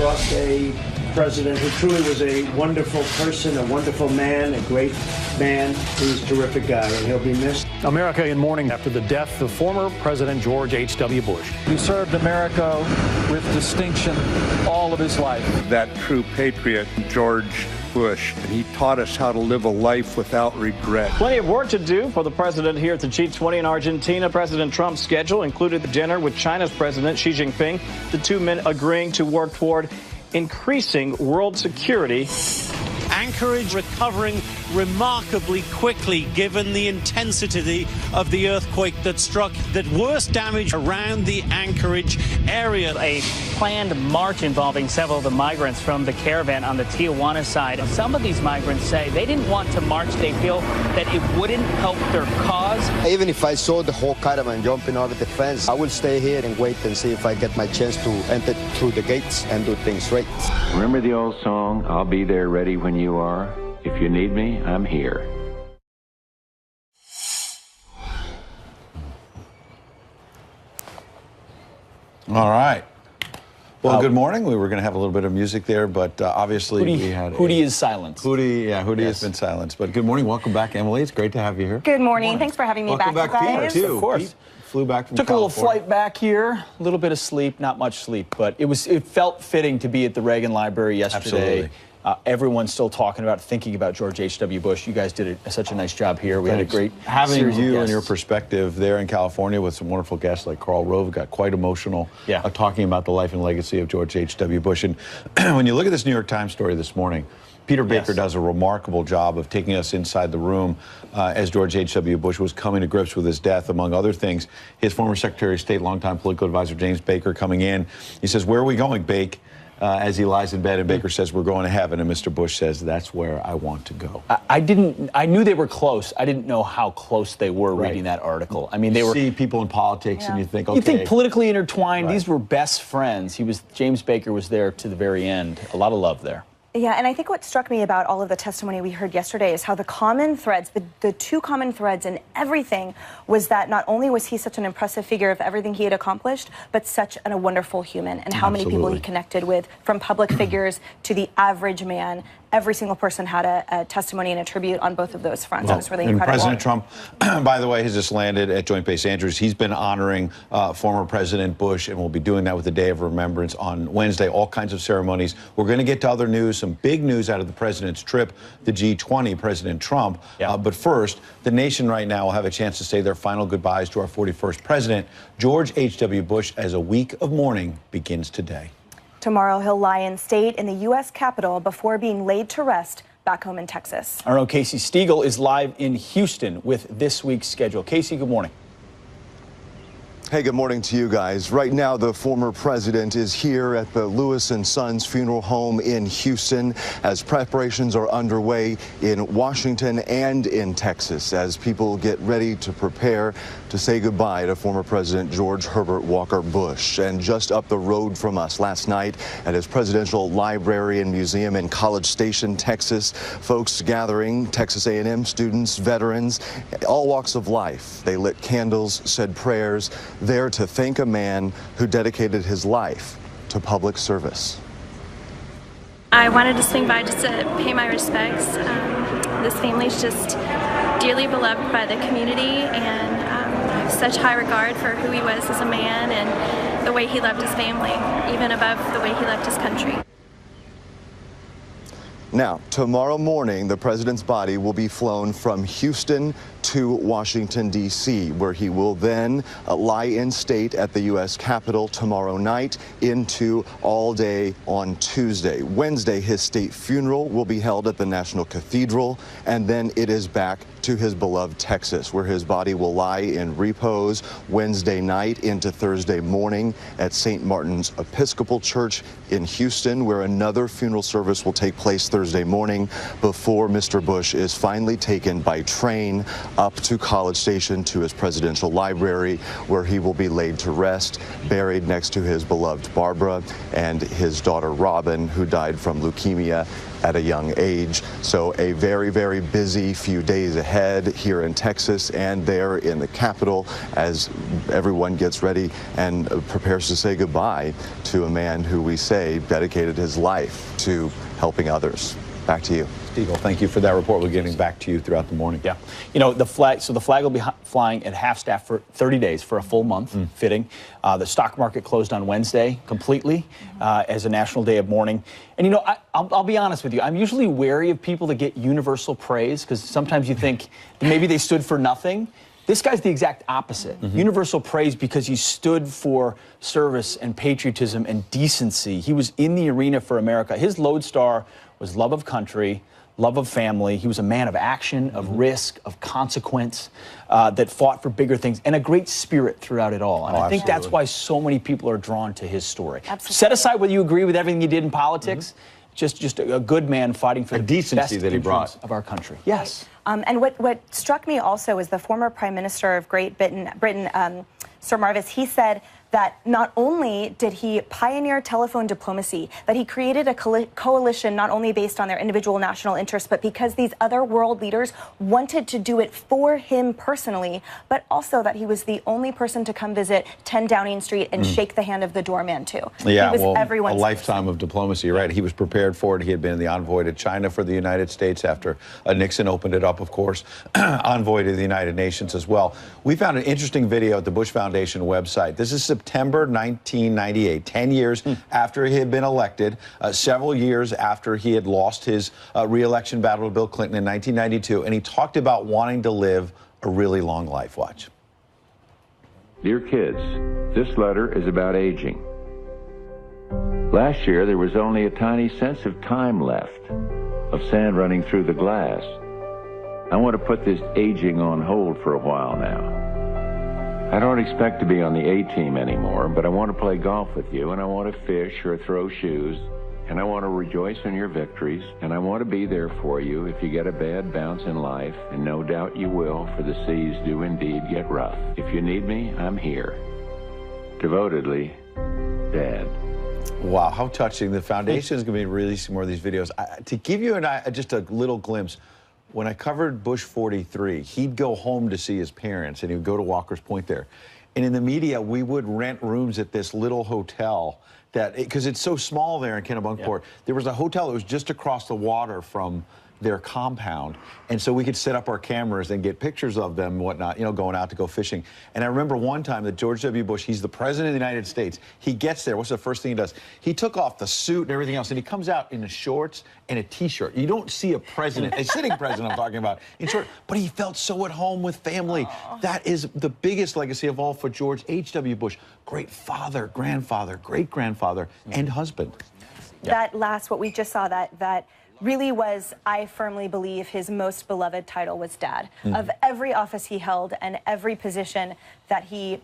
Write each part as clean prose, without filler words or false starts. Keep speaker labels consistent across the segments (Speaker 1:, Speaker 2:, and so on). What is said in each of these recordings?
Speaker 1: lost a president who truly was a wonderful person, a wonderful man, a great man. He was a terrific guy, and he'll be missed.
Speaker 2: America in mourning after the death of former President George H.W. Bush.
Speaker 3: He served America with distinction all of his life.
Speaker 4: That true patriot, George Bush. He taught us how to live a life without regret.
Speaker 5: Plenty of work to do for the president here at the G20 in Argentina. President Trump's schedule included the dinner with China's President Xi Jinping, the two men agreeing to work toward increasing world security.
Speaker 6: Anchorage recovering remarkably quickly given the intensity of the earthquake that struck. That worst damage around the Anchorage area.
Speaker 7: A planned march involving several of the migrants from the caravan on the Tijuana side. Some of these migrants say they didn't want to march. They feel that it wouldn't help their cause.
Speaker 8: Even if I saw the whole caravan jumping over the fence, I will stay here and wait and see if I get my chance to enter through the gates and do things right.
Speaker 9: Remember the old song, I'll be there ready when you are. If you need me, I'm here.
Speaker 10: All right. Well, good morning. We were going to have a little bit of music there, but obviously we had
Speaker 3: Hootie is silenced.
Speaker 10: Hootie has been silenced. But good morning. Welcome back, Emily. It's great to have you here.
Speaker 11: Good morning. Thanks for having me
Speaker 10: Welcome back,
Speaker 11: guys.
Speaker 10: Pete, too.
Speaker 3: Of course.
Speaker 10: Pete flew back from
Speaker 3: Took
Speaker 10: California.
Speaker 3: a little flight back here, a little bit of sleep, not much sleep, but it felt fitting to be at the Reagan Library yesterday.
Speaker 10: Absolutely.
Speaker 3: Everyone's still thinking about George H.W. Bush. You guys did such a nice job here. We had a great
Speaker 10: having
Speaker 3: series of
Speaker 10: you and
Speaker 3: guests.
Speaker 10: your perspective there in California with some wonderful guests like Karl Rove got quite emotional talking about the life and legacy of George H.W. Bush. And when you look at this New York Times story this morning, Peter Baker does a remarkable job of taking us inside the room as George H.W. Bush was coming to grips with his death, among other things. His former Secretary of State, longtime political advisor James Baker coming in. He says, "Where are we going, Bake?" As he lies in bed, and Baker says, "We're going to heaven." And Mr. Bush says, "That's where I want to go."
Speaker 3: I knew they were close. I didn't know how close they were reading that article. I mean, they were.
Speaker 10: See people in politics and you think, okay.
Speaker 3: You think politically intertwined. These were best friends. James Baker was there to the very end. A lot of love there.
Speaker 11: Yeah, and I think what struck me about all of the testimony we heard yesterday is how the common threads, the two common threads in everything was that not only was he such an impressive figure of everything he had accomplished, but such a wonderful human, and how many people he connected with, from public figures to the average man. Every single person had a testimony and a tribute on both of those fronts. It was really incredible.
Speaker 10: President Trump, by the way, has just landed at Joint Base Andrews. He's been honoring former President Bush, and will be doing that with the Day of Remembrance on Wednesday. All kinds of ceremonies. We're going to get to other news, some big news out of the president's trip, the G20, President Trump. But first, the nation right now will have a chance to say their final goodbyes to our 41st president, George H.W. Bush, as a week of mourning begins today.
Speaker 11: Tomorrow, he'll lie in state in the U.S. Capitol before being laid to rest back home in Texas.
Speaker 3: Our own Casey Stiegel is live in Houston with this week's schedule. Casey, good morning.
Speaker 12: Hey, good morning to you guys. Right now, the former president is here at the Lewis and Sons Funeral Home in Houston as preparations are underway in Washington and in Texas as people get ready to prepare to say goodbye to former President George Herbert Walker Bush. And just up the road from us last night at his presidential library and museum in College Station, Texas, folks gathering, Texas A&M students, veterans, all walks of life. They lit candles, said prayers, there to thank a man who dedicated his life to public service.
Speaker 13: I wanted to swing by just to pay my respects. This family is just dearly beloved by the community, and I have such high regard for who he was as a man and the way he loved his family, even above the way he loved his country.
Speaker 12: Now, tomorrow morning, the president's body will be flown from Houston to Washington, D.C., where he will then lie in state at the U.S. Capitol tomorrow night into all day on Tuesday. Wednesday, his state funeral will be held at the National Cathedral, and then it is back to his beloved Texas, where his body will lie in repose Wednesday night into Thursday morning at St. Martin's Episcopal Church in Houston, where another funeral service will take place Thursday morning before Mr. Bush is finally taken by train up to College Station to his presidential library, where he will be laid to rest, buried next to his beloved Barbara and his daughter Robin, who died from leukemia at a young age. So a very, very busy few days ahead here in Texas and there in the Capitol as everyone gets ready and prepares to say goodbye to a man who we say dedicated his life to helping others. Back to you.
Speaker 10: Eagle, thank you for that report. We're getting back to you throughout the morning.
Speaker 3: Yeah. You know, the flag will be flying at half staff for 30 days for a full month, fitting. The stock market closed on Wednesday completely as a national day of mourning. And, you know, I'll be honest with you. I'm usually wary of people that get universal praise because sometimes you think maybe they stood for nothing. This guy's the exact opposite. Universal praise because he stood for service and patriotism and decency. He was in the arena for America. His lodestar was love of country, love of family. He was a man of action, of risk, of consequence, that fought for bigger things, and a great spirit throughout it all. And I think that's why so many people are drawn to his story. Absolutely. Set aside whether you agree with everything he did in politics, just a good man fighting for the decency that he brought of our country. Yes.
Speaker 11: And what struck me also is the former Prime Minister of Great Britain, Sir Marvis, he said that not only did he pioneer telephone diplomacy, that he created a coalition not only based on their individual national interests, but because these other world leaders wanted to do it for him personally, but also that he was the only person to come visit 10 Downing Street and shake the hand of the doorman, too.
Speaker 10: Yeah,
Speaker 11: he was
Speaker 10: well,
Speaker 11: everyone's
Speaker 10: a lifetime of diplomacy, right? He was prepared for it. He had been the envoy to China for the United States after Nixon opened it up, of course, envoy to the United Nations as well. We found an interesting video at the Bush Foundation website. This is September 1998, 10 years after he had been elected, several years after he had lost his re-election battle to Bill Clinton in 1992, and he talked about wanting to live a really long life. Watch.
Speaker 9: Dear kids, this letter is about aging. Last year, there was only a tiny sense of time left, of sand running through the glass. I want to put this aging on hold for a while now. I don't expect to be on the A-team anymore, but I want to play golf with you, and I want to fish or throw shoes, and I want to rejoice in your victories, and I want to be there for you if you get a bad bounce in life, and no doubt you will, for the seas do indeed get rough. If you need me, I'm here. Devotedly, Dad.
Speaker 10: Wow, how touching. The foundation is going to be releasing more of these videos. To give you just a little glimpse, when I covered Bush 43, he'd go home to see his parents, and he would go to Walker's Point there. And in the media, we would rent rooms at this little hotel because it's so small there in Kennebunkport. Yeah. There was a hotel that was just across the water from their compound, and so we could set up our cameras and get pictures of them and whatnot, you know, going out to go fishing. And I remember one time that George W. Bush, he's the president of the United States, he gets there, what's the first thing he does? He took off the suit and everything else, and he comes out in the shorts and a t-shirt. You don't see a president, a sitting president I'm talking about, in short, but he felt so at home with family. That is the biggest legacy of all for George H.W. Bush. Great father, grandfather, great-grandfather, and husband.
Speaker 11: That last, what we just saw, that really was, I firmly believe, his most beloved title was Dad. Of every office he held and every position that he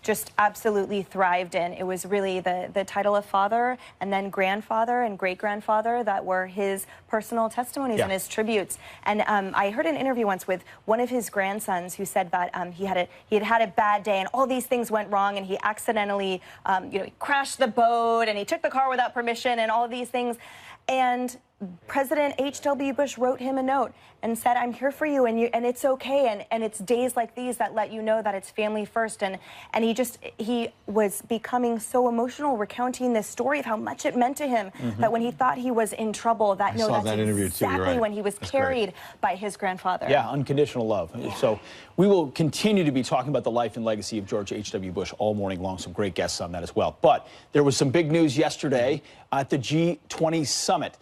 Speaker 11: just absolutely thrived in, it was really the title of father and then grandfather and great-grandfather that were his personal testimonies and his tributes. And I heard an interview once with one of his grandsons who said that he had had a bad day and all these things went wrong, and he accidentally he crashed the boat and he took the car without permission and all of these things. And President H.W. Bush wrote him a note and said, I'm here for you, and it's okay, and it's days like these that let you know that it's family first. And he was becoming so emotional recounting this story of how much it meant to him that when he thought he was in trouble, that's exactly when he was carried by his grandfather.
Speaker 3: Yeah, unconditional love. Yeah. So we will continue to be talking about the life and legacy of George H.W. Bush all morning long. Some great guests on that as well. But there was some big news yesterday at the G20 summit.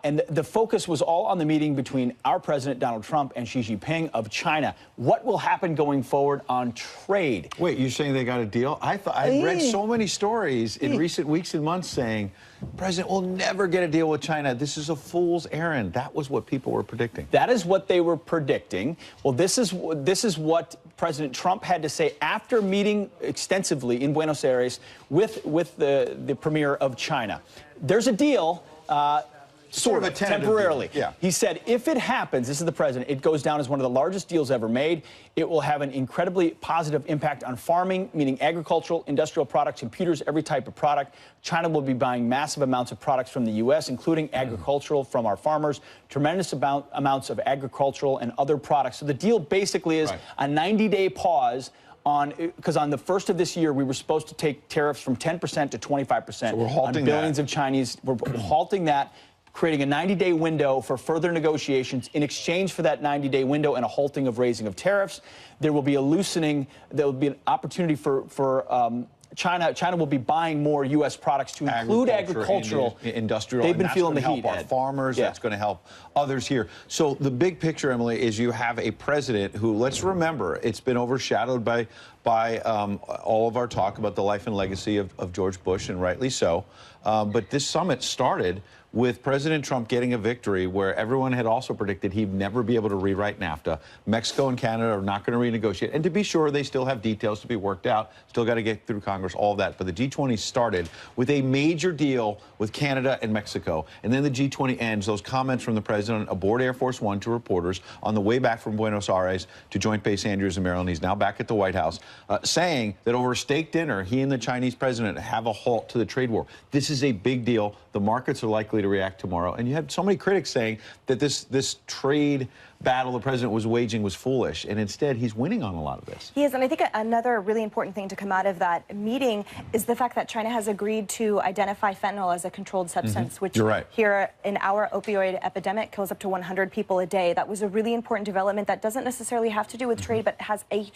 Speaker 3: And the focus was all on the meeting between our president, Donald Trump, and Xi Jinping of China. What will happen going forward on trade?
Speaker 10: Wait, you're saying they got a deal? I read so many stories in recent weeks and months saying, President will never get a deal with China. This is a fool's errand. That was what people were predicting.
Speaker 3: That is what they were predicting. Well, this is what President Trump had to say after meeting extensively in Buenos Aires with the premier of China. There's a deal. Sort of, temporarily.
Speaker 10: Yeah.
Speaker 3: He said, if it happens, this is the president, it goes down as one of the largest deals ever made. It will have an incredibly positive impact on farming, meaning agricultural, industrial products, computers, every type of product. China will be buying massive amounts of products from the U.S., including agricultural from our farmers, tremendous amounts of agricultural and other products. So the deal basically is a 90-day pause because on the first of this year, we were supposed to take tariffs from 10% to 25%
Speaker 10: so we're halting
Speaker 3: on billions of Chinese. We're halting that, creating a 90-day window for further negotiations. In exchange for that 90-day window and a halting of raising of tariffs, there will be a loosening. There will be an opportunity for China. China will be buying more U.S. products to include agricultural,
Speaker 10: industrial.
Speaker 3: They've been feeling the heat.
Speaker 10: Our farmers. That's going to help others here. So the big picture, Emily, is you have a president who, let's remember, it's been overshadowed by all of our talk about the life and legacy of George Bush, and rightly so. But this summit started with President Trump getting a victory where everyone had also predicted he'd never be able to rewrite NAFTA. Mexico and Canada are not going to renegotiate. And to be sure, they still have details to be worked out. Still got to get through Congress, all of that. But the G20 started with a major deal with Canada and Mexico. And then the G20 ends. Those comments from the president aboard Air Force One to reporters on the way back from Buenos Aires to Joint Base Andrews in Maryland. He's now back at the White House, saying that over a steak dinner, he and the Chinese president have a halt to the trade war. This is a big deal. The markets are likely to react tomorrow. And you had so many critics saying that this trade battle the president was waging was foolish, and instead he's winning on a lot of this.
Speaker 11: He is, and I think another really important thing to come out of that meeting is the fact that China has agreed to identify fentanyl as a controlled substance, which here in our opioid epidemic kills up to 100 people a day. That was a really important development that doesn't necessarily have to do with trade, but has a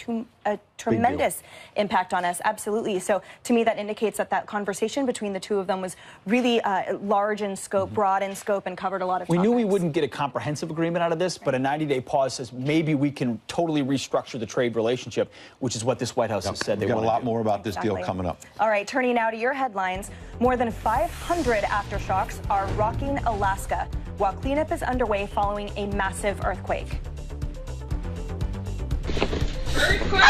Speaker 11: tremendous impact on us, absolutely. So to me, that indicates that that conversation between the two of them was really large in scope, broad in scope, and covered a lot of topics.
Speaker 3: We knew we wouldn't get a comprehensive agreement out of this, but a 90-day pause says maybe we can totally restructure the trade relationship, which is what this White House has said they want to do.
Speaker 10: We've got a lot more about this deal coming up.
Speaker 11: All right, turning now to your headlines. More than 500 aftershocks are rocking Alaska, while cleanup is underway following a massive earthquake.
Speaker 14: Earthquake!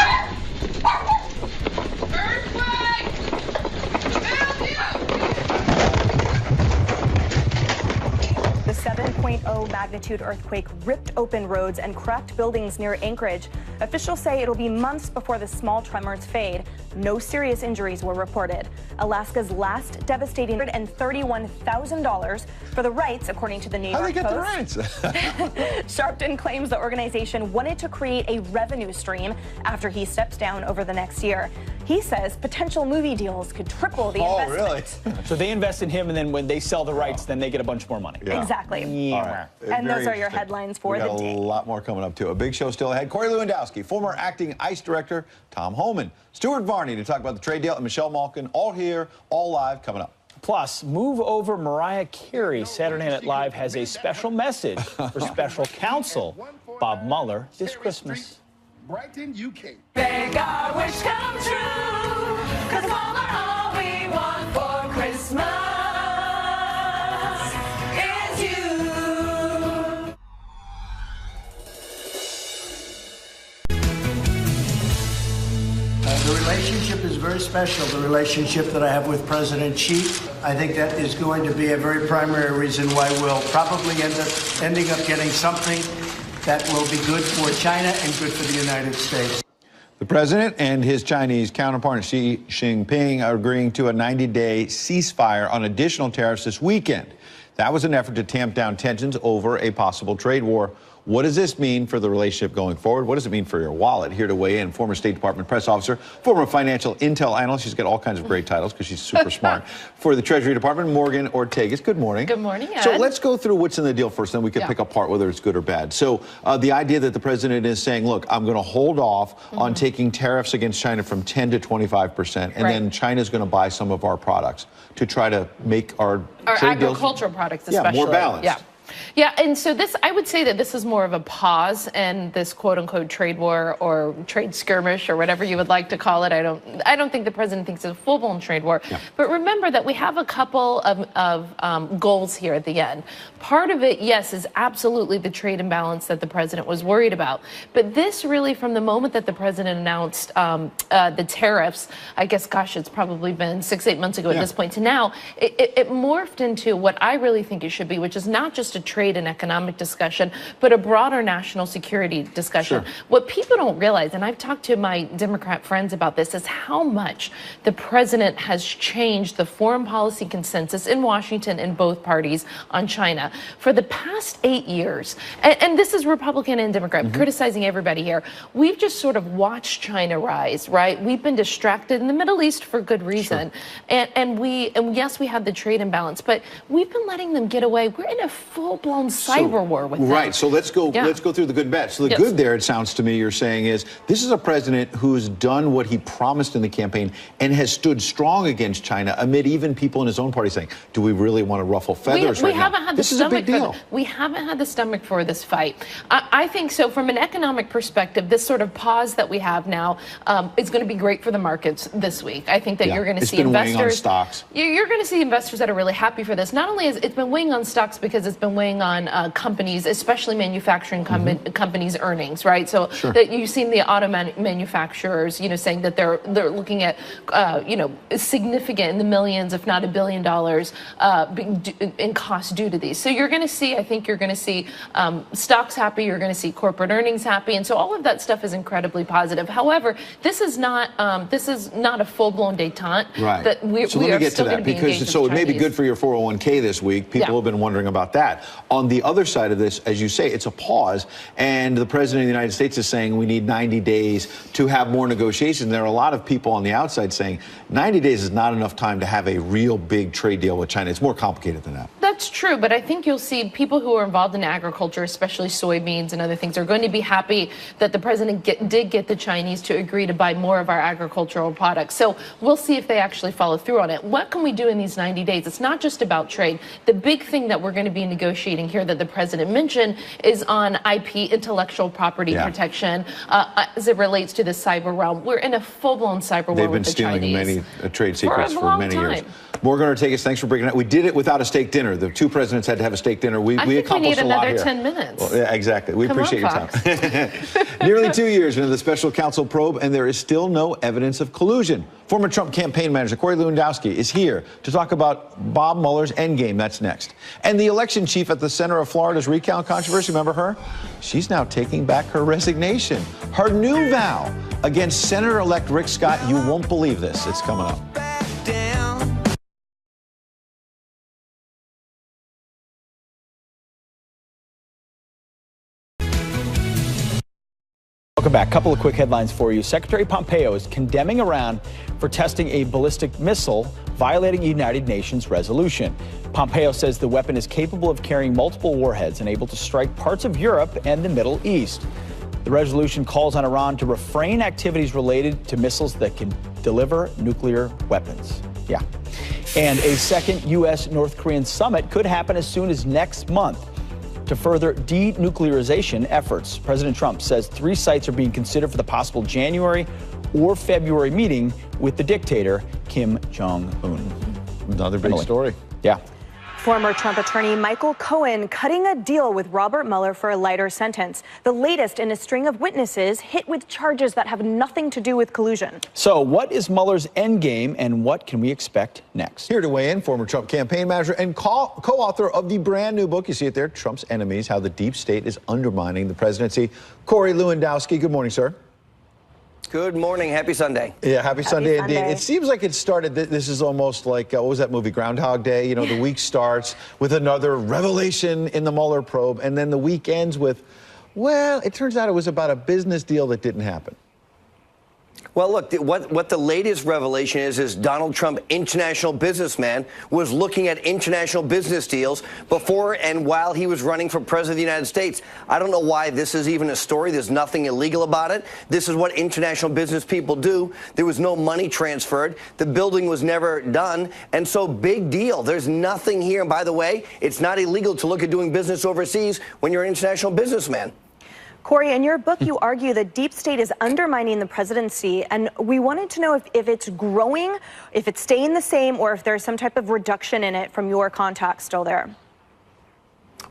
Speaker 11: The 7.0 magnitude earthquake ripped open roads and cracked buildings near Anchorage. Officials say it'll be months before the small tremors fade. No serious injuries were reported. Alaska's last devastating $31,000 for the rights, according to the New York Post.
Speaker 10: How they get the rights?
Speaker 11: Sharpton claims the organization wanted to create a revenue stream after he steps down over the next year. He says potential movie deals could triple the investment.
Speaker 3: Really? So they invest in him, and then when they sell the rights, then they get a bunch more money.
Speaker 10: Yeah.
Speaker 11: Exactly.
Speaker 10: All right.
Speaker 11: And
Speaker 10: Very
Speaker 11: those are your headlines for the day.
Speaker 10: A lot more coming up, too. A big show still ahead. Corey Lewandowski, former acting ICE director Tom Homan, Stuart Varney to talk about the trade deal, and Michelle Malkin, all here, all live, coming up.
Speaker 3: Plus, move over Mariah Carey. Saturday Night Live has a special message for special counsel Bob Mueller this Christmas.
Speaker 14: Brighton, UK.
Speaker 15: Make our wish come true, 'cause Mama, all we want for Christmas is you.
Speaker 1: The relationship is very special, the relationship that I have with President Xi. I think that is going to be a very primary reason why we'll probably ending up getting something that will be good for China and good for the United States.
Speaker 10: The president and his Chinese counterpart, Xi Jinping, are agreeing to a 90-day ceasefire on additional tariffs this weekend. That was an effort to tamp down tensions over a possible trade war. What does this mean for the relationship going forward? What does it mean for your wallet? Here to weigh in, former State Department press officer, former financial intel analyst. She's got all kinds of great titles because she's super smart. For the Treasury Department, Morgan Ortagus. Good morning.
Speaker 16: Good morning, Ed.
Speaker 10: So let's go through what's in the deal first, then we can pick apart whether it's good or bad. So the idea that the president is saying, look, I'm going to hold off on taking tariffs against China from 10 to 25%, and then China's going to buy some of our products to try to make our trade
Speaker 16: agricultural
Speaker 10: deals,
Speaker 16: products, especially.
Speaker 10: more balanced.
Speaker 16: Yeah. Yeah, and so I would say that this is more of a pause in this quote-unquote trade war or trade skirmish or whatever you would like to call it. I don't think the president thinks it's a full-blown trade war. Yeah. But remember that we have a couple of goals here at the end. Part of it, yes, is absolutely the trade imbalance that the president was worried about. But this really, from the moment that the president announced the tariffs, I guess, gosh, it's probably been 6-8 months ago at this point to now, it morphed into what I really think it should be, which is not just a trade and economic discussion, but a broader national security discussion. Sure. What people don't realize, and I've talked to my Democrat friends about this, is how much the president has changed the foreign policy consensus in Washington in both parties on China. For the past 8 years, and this is Republican and Democrat, criticizing everybody here, we've just sort of watched China rise, right? We've been distracted in the Middle East for good reason. Sure. And yes, we have the trade imbalance, but we've been letting them get away. We're in a full-blown cyber war with them.
Speaker 10: Right. So let's go through the good bets. So the good there, it sounds to me, you're saying is this is a president who's done what he promised in the campaign and has stood strong against China amid even people in his own party saying, do we really want to ruffle feathers right now?
Speaker 16: This is a big deal. We haven't had the stomach for this fight. I think so. From an economic perspective, this sort of pause that we have now is going to be great for the markets this week. I think that you're going to see investors.
Speaker 10: Weighing on stocks.
Speaker 16: You're going to see investors that are really happy for this. Not only has it's been weighing on stocks because it's been weighing on companies, especially manufacturing companies' earnings, right? So that you've seen the auto manufacturers, saying that they're looking at, significant in the millions, if not $1 billion, in costs due to these. So you're going to see, I think you're going to see stocks happy, you're going to see corporate earnings happy, and so all of that stuff is incredibly positive. However, this is not a full-blown détente.
Speaker 10: Right.
Speaker 16: That
Speaker 10: so let me get to that because so it may be good for your 401k this week. People have been wondering about that. On the other side of this, as you say, it's a pause, and the president of the United States is saying we need 90 days to have more negotiations. There are a lot of people on the outside saying 90 days is not enough time to have a real big trade deal with China. It's more complicated than that.
Speaker 16: That's true, but I think you'll see people who are involved in agriculture, especially soybeans and other things, are going to be happy that the president did get the Chinese to agree to buy more of our agricultural products. So we'll see if they actually follow through on it. What can we do in these 90 days? It's not just about trade. The big thing that we're going to be negotiating here that the president mentioned is on IP, intellectual property protection, as it relates to the cyber realm. We're in a full-blown cyber war with the Chinese.
Speaker 10: They've been stealing many trade secrets for many years.
Speaker 16: Morgan
Speaker 10: Ortagus, thanks for breaking it. We did it without a steak dinner. The two presidents had to have a steak dinner. We accomplished a lot here.
Speaker 16: I think we need another 10 minutes.
Speaker 10: Well, yeah, exactly. We appreciate your time. Nearly 2 years into the special counsel probe, and there is still no evidence of collusion. Former Trump campaign manager Corey Lewandowski is here to talk about Bob Mueller's endgame. That's next. And the election chief at the center of Florida's recount controversy, remember her? She's now taking back her resignation. Her new vow against Senator-elect Rick Scott. You won't believe this. It's coming up. Welcome back. Couple of quick headlines for you. Secretary Pompeo is condemning Iran for testing a ballistic missile, violating a United Nations resolution. Pompeo says the weapon is capable of carrying multiple warheads and able to strike parts of Europe and the Middle East. The resolution calls on Iran to refrain activities related to missiles that can deliver nuclear weapons. Yeah. And a second U.S.-North Korean summit could happen as soon as next month to further denuclearization efforts. President Trump says 3 sites are being considered for the possible January or February meeting with the dictator, Kim Jong-un. Another big story. Yeah.
Speaker 11: Former Trump attorney Michael Cohen cutting a deal with Robert Mueller for a lighter sentence, the latest in a string of witnesses hit with charges that have nothing to do with collusion.
Speaker 10: So what is Mueller's endgame and what can we expect next? Here to weigh in, former Trump campaign manager and co-author of the brand new book, you see it there, Trump's Enemies, How the Deep State is Undermining the Presidency, Corey Lewandowski. Good morning, sir.
Speaker 17: Good morning. Happy Sunday.
Speaker 10: Yeah, happy Sunday indeed. It seems like it started, this is almost like, what was that movie, Groundhog Day? You know, the week starts with another revelation in the Mueller probe, and then the week ends with, well, it turns out it was about a business deal that didn't happen.
Speaker 17: Well, look, what the latest revelation is Donald Trump, international businessman, was looking at international business deals before and while he was running for president of the United States. I don't know why this is even a story. There's nothing illegal about it. This is what international business people do. There was no money transferred. The building was never done. And so big deal. There's nothing here. And by the way, it's not illegal to look at doing business overseas when you're an international businessman.
Speaker 11: Corey, in your book, you argue the deep state is undermining the presidency, and we wanted to know if it's growing, if it's staying the same, or if there's some type of reduction in it from your contacts still there.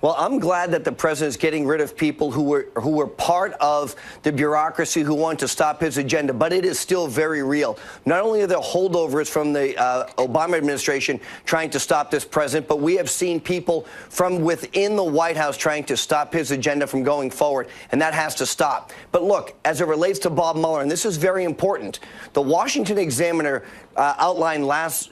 Speaker 17: Well, I'm glad that the president's getting rid of people who were part of the bureaucracy who want to stop his agenda, but it is still very real. Not only are there holdovers from the Obama administration trying to stop this president, but we have seen people from within the White House trying to stop his agenda from going forward, and that has to stop. But look, as it relates to Bob Mueller, and this is very important, the Washington Examiner outlined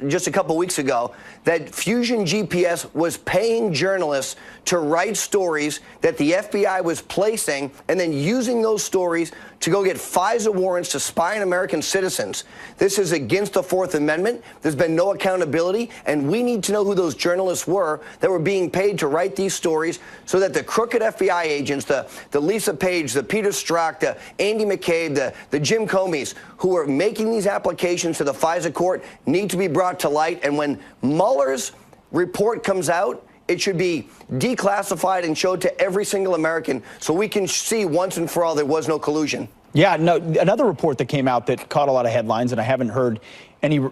Speaker 17: just a couple weeks ago that Fusion GPS was paying journalists to write stories that the FBI was placing and then using those stories to go get FISA warrants to spy on American citizens. This is against the Fourth Amendment. There's been no accountability, and we need to know who those journalists were that were being paid to write these stories so that the crooked FBI agents, the Lisa Page, the Peter Strzok, the Andy McCabe, the Jim Comeys, who are making these applications to the FISA court need to be brought to light. And when Mueller's report comes out, it should be declassified and showed to every single American so we can see once and for all there was no collusion.
Speaker 3: Yeah, no, another report that came out that caught a lot of headlines, and I haven't heard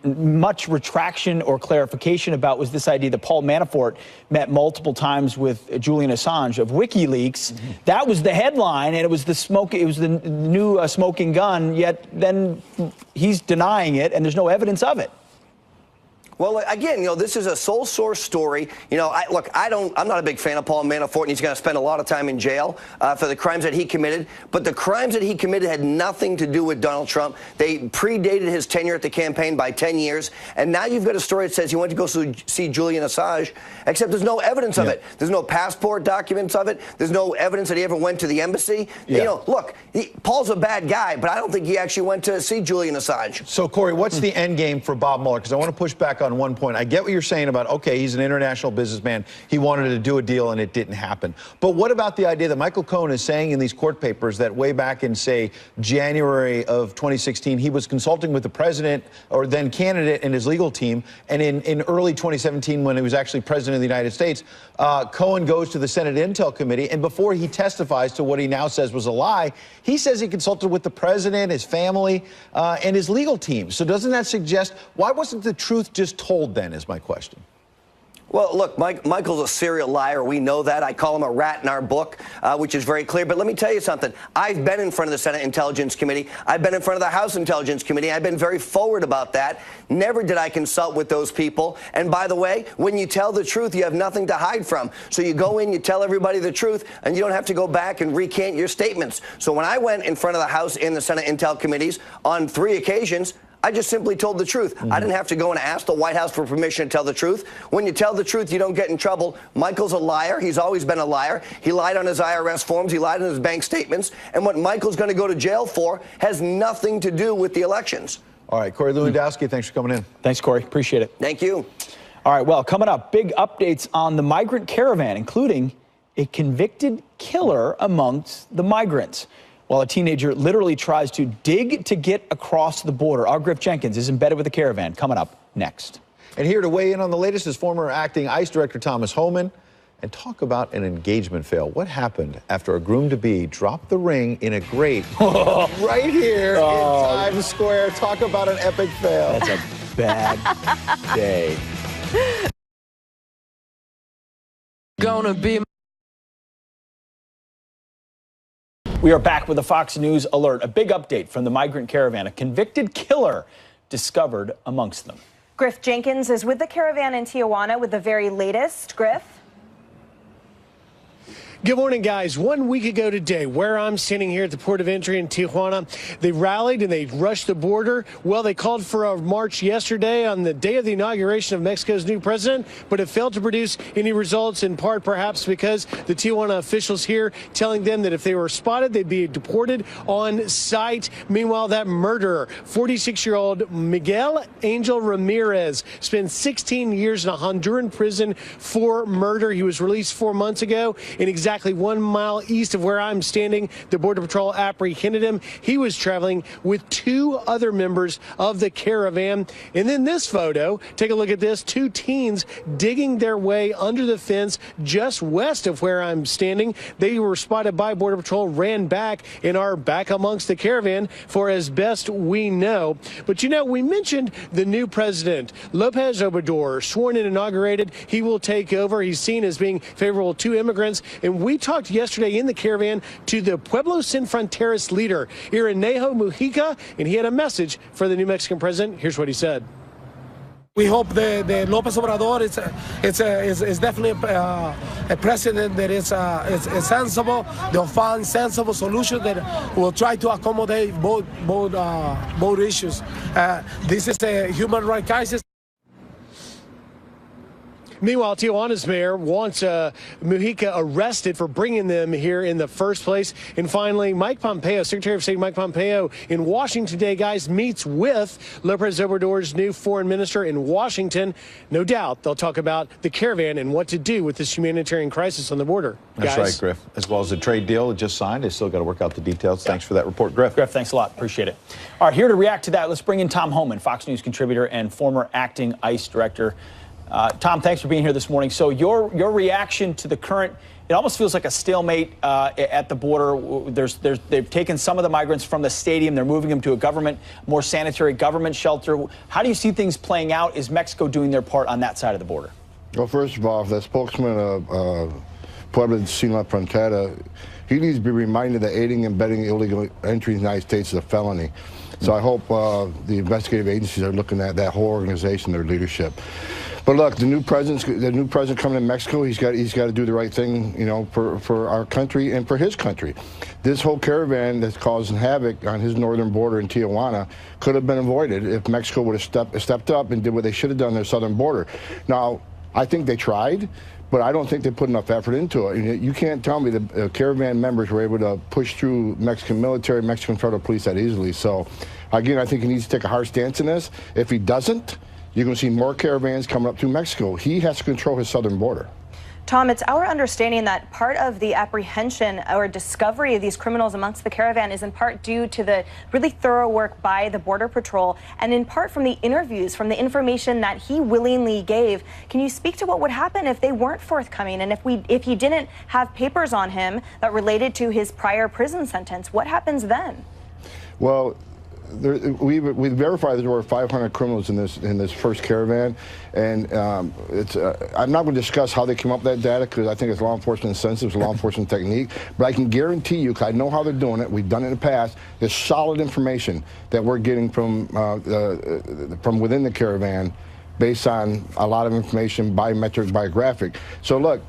Speaker 3: much retraction or clarification about, was this idea that Paul Manafort met multiple times with Julian Assange of WikiLeaks. Mm-hmm. That was the headline, and it was the new smoking gun, yet then he's denying it, and there's no evidence of it.
Speaker 17: Well, again, this is a sole source story. I'm not a big fan of Paul Manafort, and he's going to spend a lot of time in jail for the crimes that he committed. But the crimes that he committed had nothing to do with Donald Trump. They predated his tenure at the campaign by 10 years. And now you've got a story that says he went to go see Julian Assange, except there's no evidence of it. There's no passport documents of it. There's no evidence that he ever went to the embassy. Yeah. Paul's a bad guy, but I don't think he actually went to see Julian Assange.
Speaker 10: So, Corey, what's the end game for Bob Mueller? Because I want to push back on one point. I get what you're saying about, okay, he's an international businessman. He wanted to do a deal and it didn't happen. But what about the idea that Michael Cohen is saying in these court papers that way back in, say, January of 2016, he was consulting with the president or then candidate and his legal team. And in early 2017, when he was actually president of the United States, Cohen goes to the Senate Intel Committee. And before he testifies to what he now says was a lie, he says he consulted with the president, his family, and his legal team. So doesn't that suggest, why wasn't the truth just told then, is my question?
Speaker 17: Well, look, Michael's a serial liar. We know that. I call him a rat in our book, which is very clear. But let me tell you something. I've been in front of the Senate Intelligence Committee. I've been in front of the House Intelligence Committee. I've been very forward about that. Never did I consult with those people. And by the way, when you tell the truth, you have nothing to hide from. So you go in, you tell everybody the truth, and you don't have to go back and recant your statements. So when I went in front of the House and the Senate Intel Committees on 3 occasions, I just simply told the truth. I didn't have to go and ask the White House for permission to tell the truth. When you tell the truth, you don't get in trouble. Michael's a liar. He's always been a liar. He lied on his IRS forms. He lied on his bank statements. And what Michael's going to go to jail for has nothing to do with the elections.
Speaker 10: All right, Corey Lewandowski, thanks for coming in.
Speaker 3: Thanks, Corey. Appreciate it.
Speaker 17: Thank you.
Speaker 3: All right, well, coming up, big updates on the migrant caravan, including a convicted killer amongst the migrants. While a teenager literally tries to dig to get across the border. Our Griff Jenkins is embedded with the caravan. Coming up next.
Speaker 10: And here to weigh in on the latest is former acting ICE Director Thomas Homan and talk about an engagement fail. What happened after a groom-to-be dropped the ring in a grate right here in Times Square? Talk about an epic fail.
Speaker 3: That's a bad day.
Speaker 15: Gonna be.
Speaker 3: We are back with a Fox News alert. A big update from the migrant caravan. A convicted killer discovered amongst them.
Speaker 11: Griff Jenkins is with the caravan in Tijuana with the very latest. Griff?
Speaker 18: Good morning, guys. 1 week ago today, where I'm standing here at the port of entry in Tijuana, they rallied and they rushed the border. Well, they called for a march yesterday on the day of the inauguration of Mexico's new president, but it failed to produce any results, in part perhaps because the Tijuana officials here telling them that if they were spotted, they'd be deported on sight. Meanwhile, that murderer, 46-year-old Miguel Angel Ramirez, spent 16 years in a Honduran prison for murder. He was released 4 months ago in exactly 1 mile east of where I'm standing. The Border Patrol apprehended him. He was traveling with 2 other members of the caravan. And then this photo, take a look at this, 2 teens digging their way under the fence just west of where I'm standing. They were spotted by Border Patrol, ran back, and are back amongst the caravan for as best we know. But you know, we mentioned the new president, Lopez Obrador, sworn and inaugurated. He will take over. He's seen as being favorable to immigrants. And we talked yesterday in the caravan to the Pueblo Sin Fronteras leader, Irineo Mujica, and he had a message for the new Mexican president. Here's what he said.
Speaker 19: We hope the López Obrador is definitely a president that is sensible. They'll find sensible solutions that will try to accommodate both issues. This is a human rights crisis.
Speaker 18: Meanwhile, Tijuana's mayor wants Mujica arrested for bringing them here in the first place. And finally, Mike Pompeo, Secretary of State Mike Pompeo in Washington today, guys, meets with López Obrador's new foreign minister in Washington. No doubt they'll talk about the caravan and what to do with this humanitarian crisis on the border.
Speaker 10: That's
Speaker 18: guys.
Speaker 10: right, Griff. As well as the trade deal it just signed. They still got to work out the details. Thanks for that report, Griff.
Speaker 3: Griff, thanks a lot. Appreciate it. All right, here to react to that, let's bring in Tom Homan, Fox News contributor and former acting ICE director. Tom, thanks for being here this morning. So your reaction to the current, it almost feels like a stalemate at the border. They've taken some of the migrants from the stadium. They're moving them to a more sanitary government shelter. How do you see things playing out? Is Mexico doing their part on that side of the border?
Speaker 20: Well, first of all, the spokesman of Pueblo Sin Frontera, he needs to be reminded that aiding and abetting illegal entry in the United States is a felony. So I hope the investigative agencies are looking at that whole organization, their leadership. But look, the new president coming to Mexico, he's got to do the right thing, you know, for our country and for his country. This whole caravan that's causing havoc on his northern border in Tijuana could have been avoided if Mexico would have stepped up and did what they should have done on their southern border. Now, I think they tried, but I don't think they put enough effort into it. You can't tell me the caravan members were able to push through Mexican military, Mexican federal police that easily. So, again, I think he needs to take a hard stance in this. If he doesn't, you're going to see more caravans coming up through Mexico. He has to control his southern border.
Speaker 11: Tom, it's our understanding that part of the apprehension or discovery of these criminals amongst the caravan is in part due to the really thorough work by the Border Patrol and in part from the interviews, from the information that he willingly gave. Can you speak to what would happen if they weren't forthcoming and if he didn't have papers on him that related to his prior prison sentence? What happens then?
Speaker 20: Well, we verified there were 500 criminals in this first caravan, and I'm not going to discuss how they came up with that data because I think it's law enforcement sensitive, law enforcement technique. But I can guarantee you, because I know how they're doing it. We've done it in the past. There's solid information that we're getting from within the caravan, based on a lot of information, biometric, biographic. So look,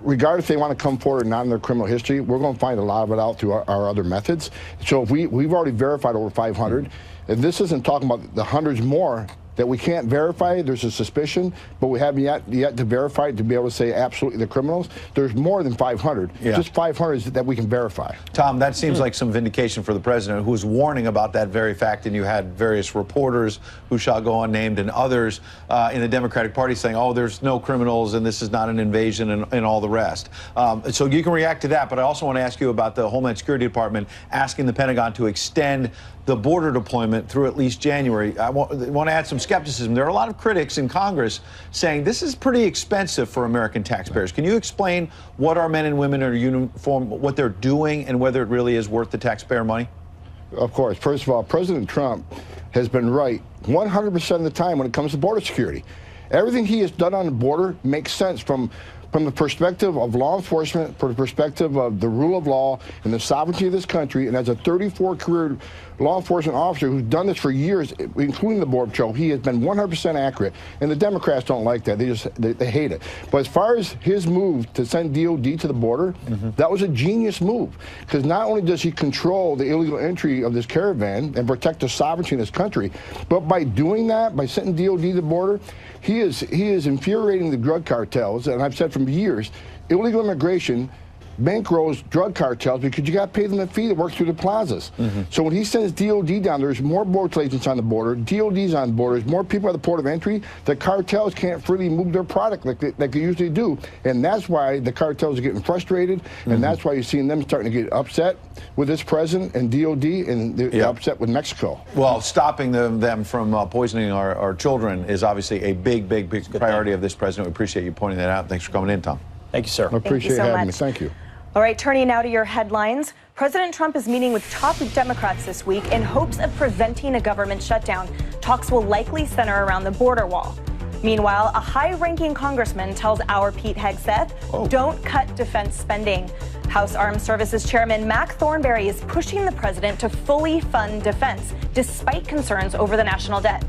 Speaker 20: regardless if they want to come forward or not in their criminal history, we're going to find a lot of it out through our other methods. So if we've already verified over 500, and this isn't talking about the hundreds more that we can't verify. There's a suspicion, but we haven't yet to verify it to be able to say absolutely the criminals. There's more than 500.
Speaker 10: Yeah.
Speaker 20: Just 500 that we can verify.
Speaker 10: Tom, that seems like some vindication for the president, who was warning about that very fact, and you had various reporters who shall go unnamed and others in the Democratic Party saying, oh, there's no criminals and this is not an invasion and all the rest. So you can react to that, but I also want to ask you about the Homeland Security Department asking the Pentagon to extend the border deployment through at least January. I want to add some skepticism. There are a lot of critics in Congress saying this is pretty expensive for American taxpayers. Can you explain what our men and women in uniform, what they're doing, and whether it really is worth the taxpayer money?
Speaker 20: Of course. First of all, President Trump has been right 100% of the time when it comes to border security. Everything he has done on the border makes sense, from from the perspective of law enforcement, from the perspective of the rule of law and the sovereignty of this country, and as a 34-career law enforcement officer who's done this for years, including the Border Patrol, he has been 100% accurate. And the Democrats don't like that. They hate it. But as far as his move to send DOD to the border, that was a genius move. Because not only does he control the illegal entry of this caravan and protect the sovereignty in this country, but by doing that, by sending DOD to the border, he is infuriating the drug cartels. And I've said for years, illegal immigration bankrolls drug cartels because you got to pay them a fee to work through the plazas. So when he sends DOD down, there's more border agents on the border, DOD's on the border, there's more people at the port of entry. The cartels can't freely move their product like they usually do. And that's why the cartels are getting frustrated, and that's why you're seeing them starting to get upset with this president and DOD, and they're upset with Mexico.
Speaker 10: Well, stopping them from poisoning our children is obviously a big priority of this president. We appreciate you pointing that out. Thanks for coming in, Tom.
Speaker 3: Thank you, sir.
Speaker 20: I appreciate
Speaker 11: so
Speaker 20: having
Speaker 11: much.
Speaker 20: me. Thank you.
Speaker 11: All right, turning now to your headlines. President Trump is meeting with top Democrats this week in hopes of preventing a government shutdown. Talks will likely center around the border wall. Meanwhile, a high-ranking congressman tells our Pete Hegseth, don't cut defense spending. House Armed Services Chairman Mac Thornberry is pushing the president to fully fund defense, despite concerns over the national debt.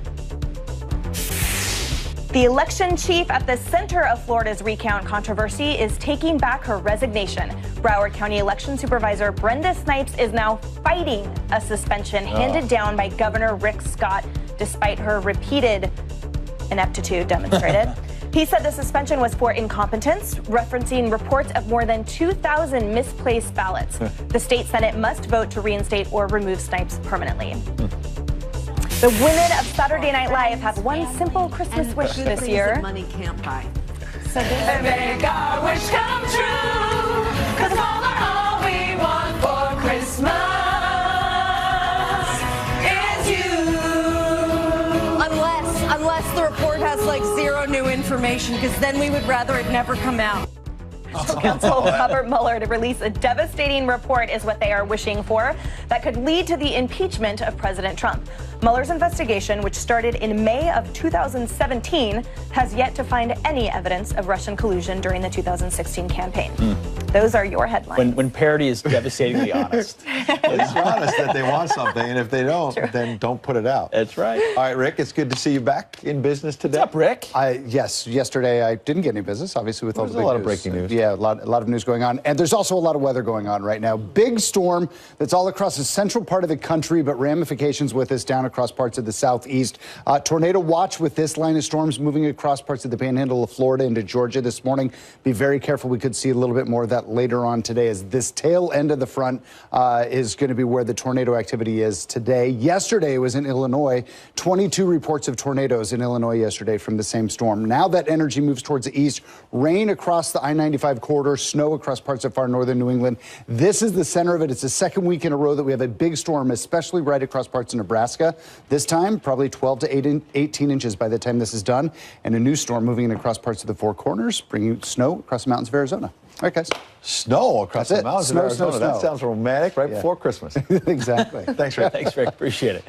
Speaker 11: The election chief at the center of Florida's recount controversy is taking back her resignation. Broward County Election Supervisor Brenda Snipes is now fighting a suspension handed down by Governor Rick Scott, despite her repeated ineptitude demonstrated. He said the suspension was for incompetence, referencing reports of more than 2,000 misplaced ballots. The state Senate must vote to reinstate or remove Snipes permanently. The women of Saturday Night Live have one simple Christmas wish this year.
Speaker 15: Money can't buy. So they make our wish come true. 'Cause Mama, all we want for Christmas is you.
Speaker 21: Unless the report has like zero new information, because then we would rather it never come out.
Speaker 11: Special counsel Robert Mueller to release a devastating report is what they are wishing for that could lead to the impeachment of President Trump. Mueller's investigation, which started in May of 2017, has yet to find any evidence of Russian collusion during the 2016 campaign. Those are your headlines.
Speaker 3: When parody is devastatingly honest.
Speaker 10: It's honest that they want something, and if they don't, then don't put it out.
Speaker 3: That's right.
Speaker 10: All right, Rick, it's good to see you back in business today.
Speaker 3: What's up, Rick?
Speaker 22: Yes, yesterday I didn't get any business, obviously, with all the big
Speaker 10: a lot
Speaker 22: news.
Speaker 10: of breaking news.
Speaker 22: Yeah, a lot of news going on. And there's also a lot of weather going on right now. Big storm that's all across the central part of the country, but ramifications with us down across parts of the southeast. Tornado watch with this line of storms moving across parts of the panhandle of Florida into Georgia this morning. Be very careful. We could see a little bit more of that later on today, as this tail end of the front is going to be where the tornado activity is today. Yesterday it was in Illinois. 22 reports of tornadoes in Illinois yesterday from the same storm. Now that energy moves towards the east, rain across the I-95 corridor, snow across parts of far northern New England. This is the center of it. It's the second week in a row that we have a big storm, especially right across parts of Nebraska. This time, probably 12 to 18 inches by the time this is done. And a new storm moving in across parts of the Four Corners, bringing snow across the mountains of Arizona. All right, guys.
Speaker 10: Snow across the mountains of Arizona.
Speaker 22: Snow.
Speaker 10: That sounds romantic right before Christmas.
Speaker 22: Exactly.
Speaker 10: Thanks, Rick.
Speaker 3: Thanks, Rick. Appreciate it.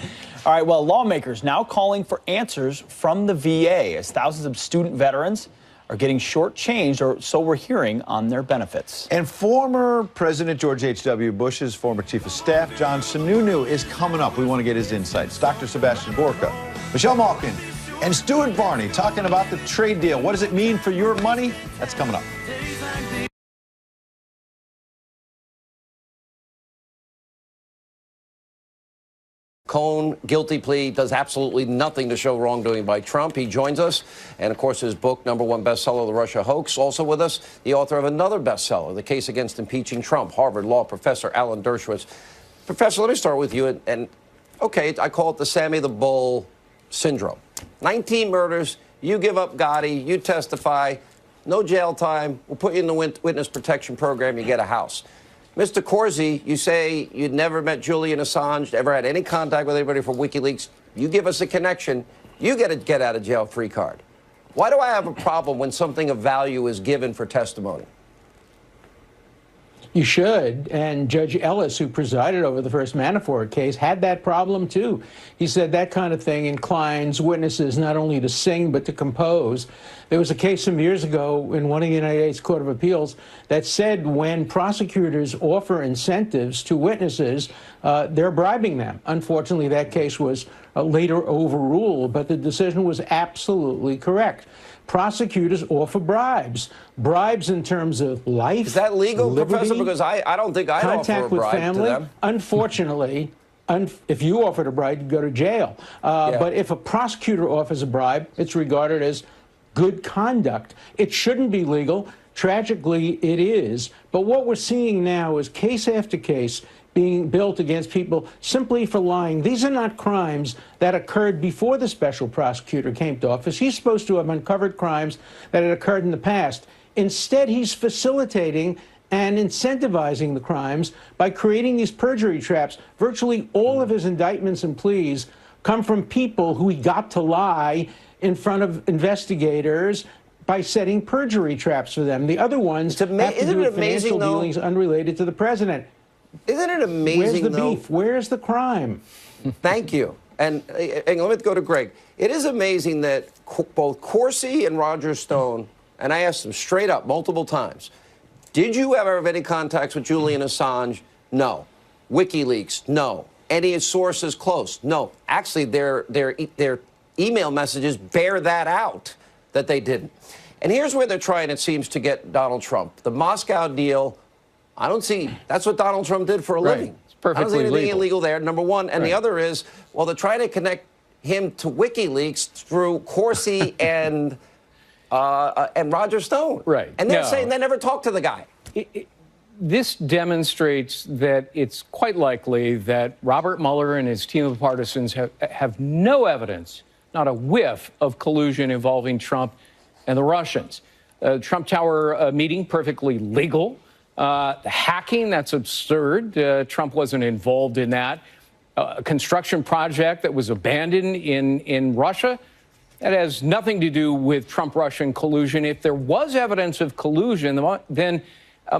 Speaker 3: All right, well, lawmakers now calling for answers from the VA as thousands of student veterans are getting shortchanged, or so we're hearing, on their benefits.
Speaker 10: And former President George H.W. Bush's former chief of staff, John Sununu, is coming up. We want to get his insights. Dr. Sebastian Gorka, Michelle Malkin, and Stuart Varney talking about the trade deal. What does it mean for your money? That's coming up.
Speaker 23: Cohn, guilty plea, does absolutely nothing to show wrongdoing by Trump. He joins us. And, of course, his book, #1 bestseller, The Russia Hoax. Also with us, the author of another bestseller, The Case Against Impeaching Trump, Harvard Law professor Alan Dershowitz. Professor, let me start with you. And okay, I call it the Sammy the Bull syndrome. 19 murders. You give up Gotti. You testify. No jail time. We'll put you in the witness protection program. You get a house. Mr. Corsi, you say you'd never met Julian Assange, ever had any contact with anybody from WikiLeaks. You give us a connection, you get a get-out-of-jail-free card. Why do I have a problem when something of value is given for testimony?
Speaker 2: You should. And Judge Ellis, who presided over the first Manafort case, had that problem, too. He said that kind of thing inclines witnesses not only to sing but to compose. There was a case some years ago in one of the United States Court of Appeals that said when prosecutors offer incentives to witnesses, they're bribing them. Unfortunately, that case was later overruled, but the decision was absolutely correct. Prosecutors offer bribes. Bribes in terms of life.
Speaker 23: Is that legal,
Speaker 2: liberty,
Speaker 23: Professor? Because I don't think I'd offer a
Speaker 2: contact with
Speaker 23: bribe
Speaker 2: family.
Speaker 23: to them.
Speaker 2: Unfortunately, if you offered a bribe, you'd go to jail. But if a prosecutor offers a bribe, it's regarded as good conduct. It shouldn't be legal. Tragically, it is. But what we're seeing now is case after case being built against people simply for lying. These are not crimes that occurred before the special prosecutor came to office. He's supposed to have uncovered crimes that had occurred in the past. Instead, he's facilitating and incentivizing the crimes by creating these perjury traps. Virtually all of his indictments and pleas come from people who he got to lie in front of investigators by setting perjury traps for them. The other ones have to do with financial dealings unrelated to the president.
Speaker 23: Isn't it amazing,
Speaker 2: Where's the
Speaker 23: though?
Speaker 2: beef? Where's the crime?
Speaker 23: Thank you. And let me go to Greg. It is amazing that both Corsi and Roger Stone, and I asked them straight up multiple times, did you ever have any contacts with Julian Assange? No. WikiLeaks? No. Any sources close? No. Actually, their email messages bear that out, that they didn't. And here's where they're trying, it seems, to get Donald Trump. The Moscow deal, I don't see. That's what Donald Trump did for a living.
Speaker 4: It's perfectly
Speaker 23: I don't see anything
Speaker 4: legal.
Speaker 23: illegal there, number one. And the
Speaker 4: Right.
Speaker 23: other is, well, they're trying to connect him to WikiLeaks through Corsi and Roger Stone.
Speaker 4: Right.
Speaker 23: And they're
Speaker 4: No.
Speaker 23: saying they never talked to the guy.
Speaker 4: This demonstrates that it's quite likely that Robert Mueller and his team of partisans have no evidence, not a whiff of collusion involving Trump and the Russians. Trump Tower meeting, perfectly legal. The hacking, that's absurd. Trump wasn't involved in that. A construction project that was abandoned in Russia, that has nothing to do with Trump-Russian collusion. If there was evidence of collusion, then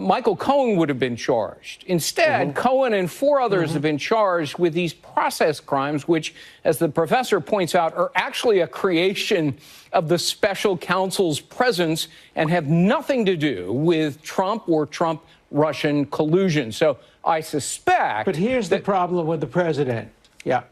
Speaker 4: Michael Cohen would have been charged. Instead, Cohen and 4 others have been charged with these process crimes, which, as the professor points out, are actually a creation of the special counsel's presence and have nothing to do with Trump or Trump-Russian collusion. So I suspect...
Speaker 2: But here's the problem with the president. Yeah.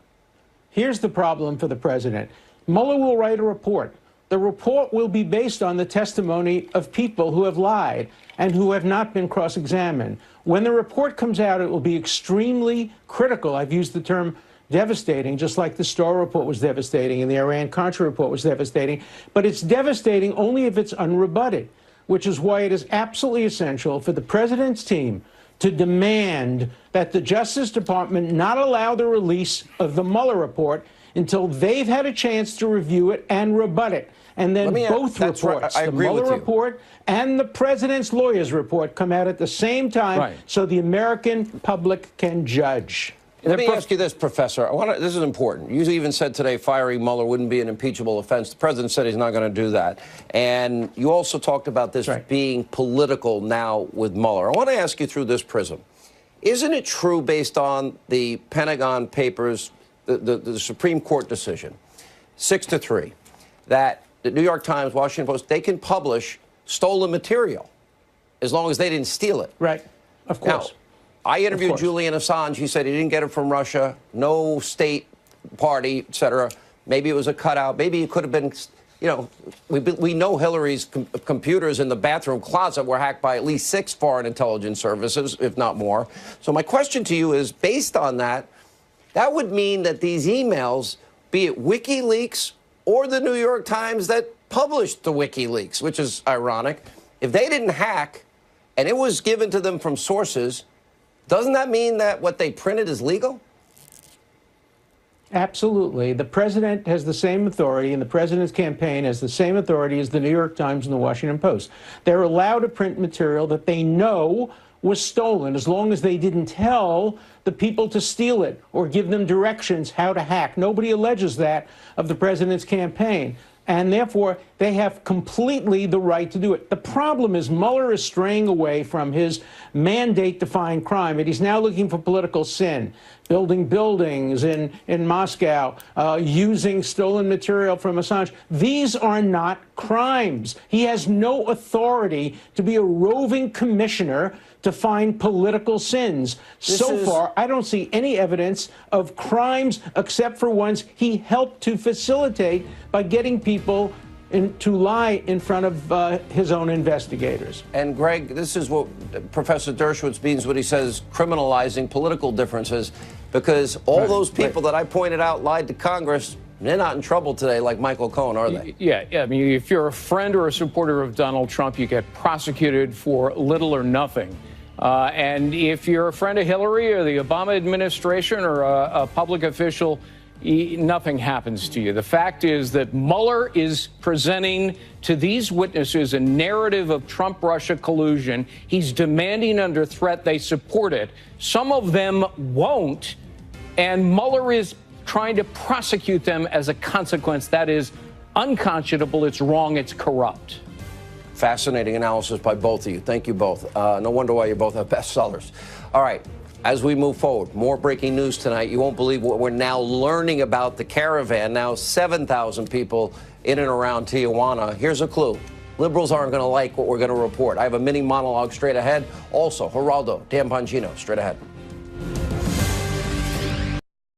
Speaker 2: Here's the problem for the president. Mueller will write a report. The report will be based on the testimony of people who have lied and who have not been cross-examined. When the report comes out, it will be extremely critical. I've used the term devastating, just like the Starr report was devastating and the Iran-Contra report was devastating. But it's devastating only if it's unrebutted, which is why it is absolutely essential for the president's team to demand that the Justice Department not allow the release of the Mueller report until they've had a chance to review it and rebut it. And then both reports, the Mueller report and the president's lawyer's report, come out at the same time so the American public can judge.
Speaker 23: Let me ask you this, Professor. This is important. You even said today firing Mueller wouldn't be an impeachable offense. The president said he's not going to do that. And you also talked about this being political now with Mueller. I want to ask you through this prism. Isn't it true, based on the Pentagon Papers, the Supreme Court decision, 6-3, that the New York Times, Washington Post, they can publish stolen material as long as they didn't steal it?
Speaker 2: Right. Of course.
Speaker 23: Now, I interviewed Julian Assange. He said he didn't get it from Russia, no state party, et cetera. Maybe it was a cutout. Maybe it could have been, you know, we know Hillary's computers in the bathroom closet were hacked by at least 6 foreign intelligence services, if not more. So my question to you is, based on that, that would mean that these emails, be it WikiLeaks or the New York Times that published the WikiLeaks, which is ironic, if they didn't hack and it was given to them from sources, doesn't that mean that what they printed is legal?
Speaker 2: Absolutely. The president has the same authority, and the president's campaign has the same authority as the New York Times and the Washington Post. They're allowed to print material that they know was stolen, as long as they didn't tell the people to steal it or give them directions how to hack. Nobody alleges that of the president's campaign. And therefore, They have completely the right to do it. The problem is Mueller is straying away from his mandate to find crime, and he's now looking for political sin, building buildings in Moscow, using stolen material from Assange. These are not crimes. He has no authority to be a roving commissioner to find political sins. So far, I don't see any evidence of crimes except for ones he helped to facilitate by getting people to lie in front of his own investigators.
Speaker 23: And Greg, this is what Professor Dershowitz means when he says criminalizing political differences, because all those people that I pointed out lied to Congress, they're not in trouble today like Michael Cohen, are they?
Speaker 4: Yeah, I mean, if you're a friend or a supporter of Donald Trump, you get prosecuted for little or nothing. And if you're a friend of Hillary or the Obama administration or a public official, nothing happens to you. The fact is that Mueller is presenting to these witnesses a narrative of Trump-Russia collusion. He's demanding under threat they support it. Some of them won't, and Mueller is trying to prosecute them as a consequence. That is unconscionable, it's wrong, it's corrupt.
Speaker 23: Fascinating analysis by both of you. Thank you both. No wonder why you both have bestsellers. All right. As we move forward, more breaking news tonight. You won't believe what we're now learning about the caravan. Now 7,000 people in and around Tijuana. Here's a clue. Liberals aren't going to like what we're going to report. I have a mini monologue straight ahead. Also, Geraldo, Dan Bongino, straight ahead.